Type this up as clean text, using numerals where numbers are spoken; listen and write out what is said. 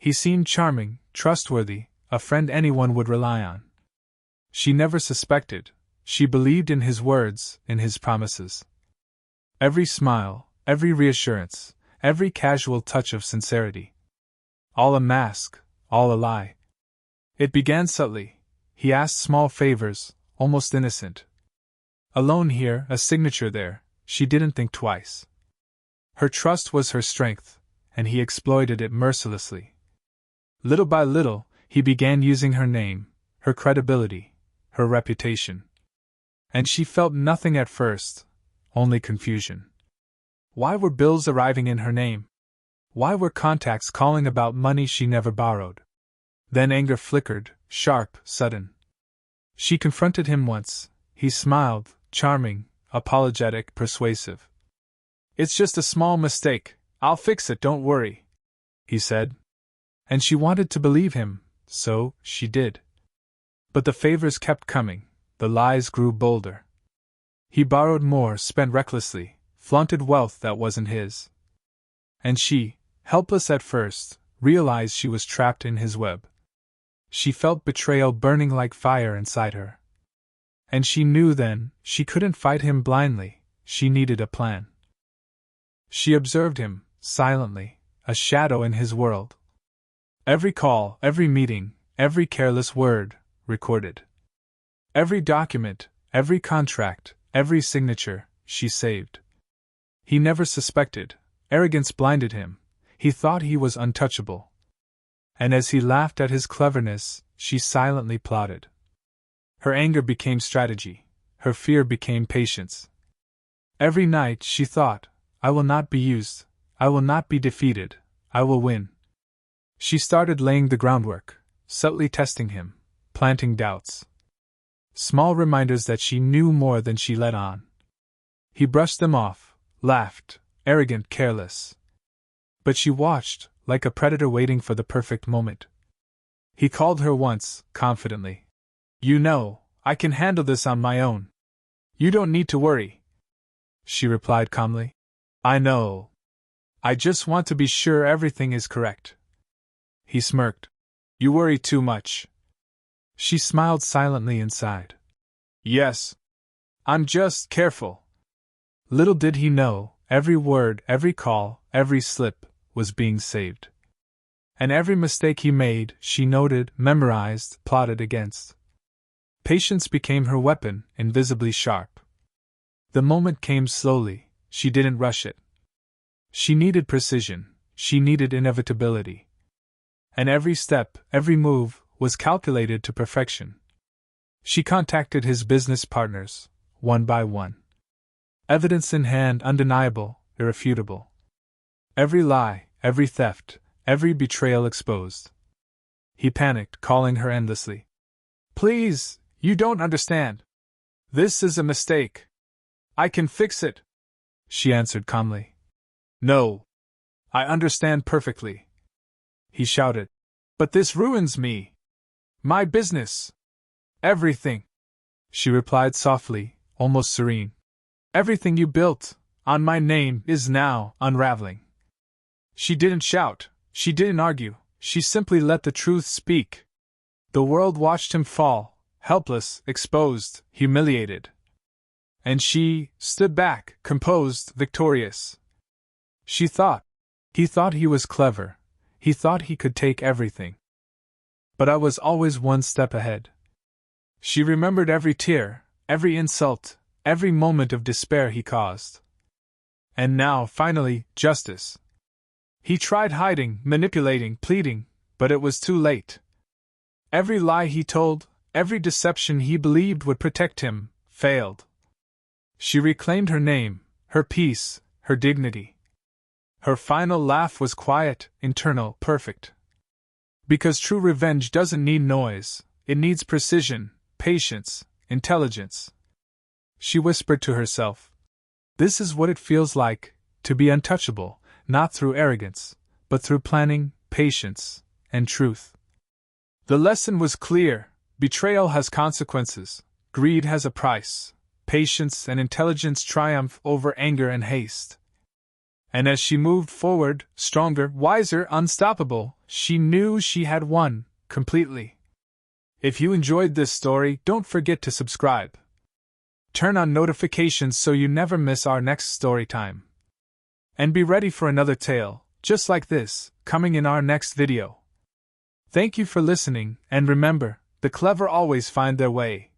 He seemed charming, trustworthy, a friend anyone would rely on. She never suspected. She believed in his words, in his promises. Every smile, every reassurance, every casual touch of sincerity. All a mask, all a lie. It began subtly. He asked small favors, almost innocent. A loan here, a signature there, she didn't think twice. Her trust was her strength, and he exploited it mercilessly. Little by little, he began using her name, her credibility, her reputation. And she felt nothing at first, only confusion. Why were bills arriving in her name? Why were contacts calling about money she never borrowed? Then anger flickered, sharp, sudden. She confronted him once. He smiled, charming, apologetic, persuasive. "It's just a small mistake. I'll fix it, don't worry," he said. And she wanted to believe him, so she did. But the favors kept coming, the lies grew bolder. He borrowed more, spent recklessly, flaunted wealth that wasn't his. And she, helpless at first, realized she was trapped in his web. She felt betrayal burning like fire inside her. And she knew then, she couldn't fight him blindly, she needed a plan. She observed him, silently, a shadow in his world. Every call, every meeting, every careless word, recorded. Every document, every contract, every signature, she saved. He never suspected. Arrogance blinded him. He thought he was untouchable. And as he laughed at his cleverness, she silently plotted. Her anger became strategy. Her fear became patience. Every night she thought, "I will not be used. I will not be defeated. I will win." She started laying the groundwork, subtly testing him, planting doubts. Small reminders that she knew more than she let on. He brushed them off, laughed, arrogant, careless. But she watched, like a predator waiting for the perfect moment. He called her once, confidently. "You know, I can handle this on my own. You don't need to worry." She replied calmly. "I know. I just want to be sure everything is correct." He smirked. "You worry too much." She smiled silently inside. "Yes. I'm just careful." Little did he know, every word, every call, every slip, was being saved. And every mistake he made, she noted, memorized, plotted against. Patience became her weapon, invisibly sharp. The moment came slowly, she didn't rush it. She needed precision, she needed inevitability. And every step, every move, was calculated to perfection. She contacted his business partners, one by one. Evidence in hand, undeniable, irrefutable. Every lie, every theft, every betrayal exposed. He panicked, calling her endlessly. "Please, you don't understand. This is a mistake. I can fix it," she answered calmly. "No. I understand perfectly," he shouted. "But this ruins me. My business. Everything," she replied softly, almost serene. "Everything you built, on my name, is now unraveling." She didn't shout, she didn't argue, she simply let the truth speak. The world watched him fall, helpless, exposed, humiliated. And she stood back, composed, victorious. He thought he was clever, he thought he could take everything. But I was always one step ahead. She remembered every tear, every insult, every moment of despair he caused. And now, finally, justice. He tried hiding, manipulating, pleading, but it was too late. Every lie he told, every deception he believed would protect him, failed. She reclaimed her name, her peace, her dignity. Her final laugh was quiet, internal, perfect. Because true revenge doesn't need noise, it needs precision, patience, intelligence. She whispered to herself, "This is what it feels like, to be untouchable, not through arrogance, but through planning, patience, and truth." The lesson was clear: betrayal has consequences, greed has a price, patience and intelligence triumph over anger and haste. And as she moved forward, stronger, wiser, unstoppable, she knew she had won, completely. If you enjoyed this story, don't forget to subscribe. Turn on notifications so you never miss our next story time. And be ready for another tale, just like this, coming in our next video. Thank you for listening, and remember, the clever always find their way.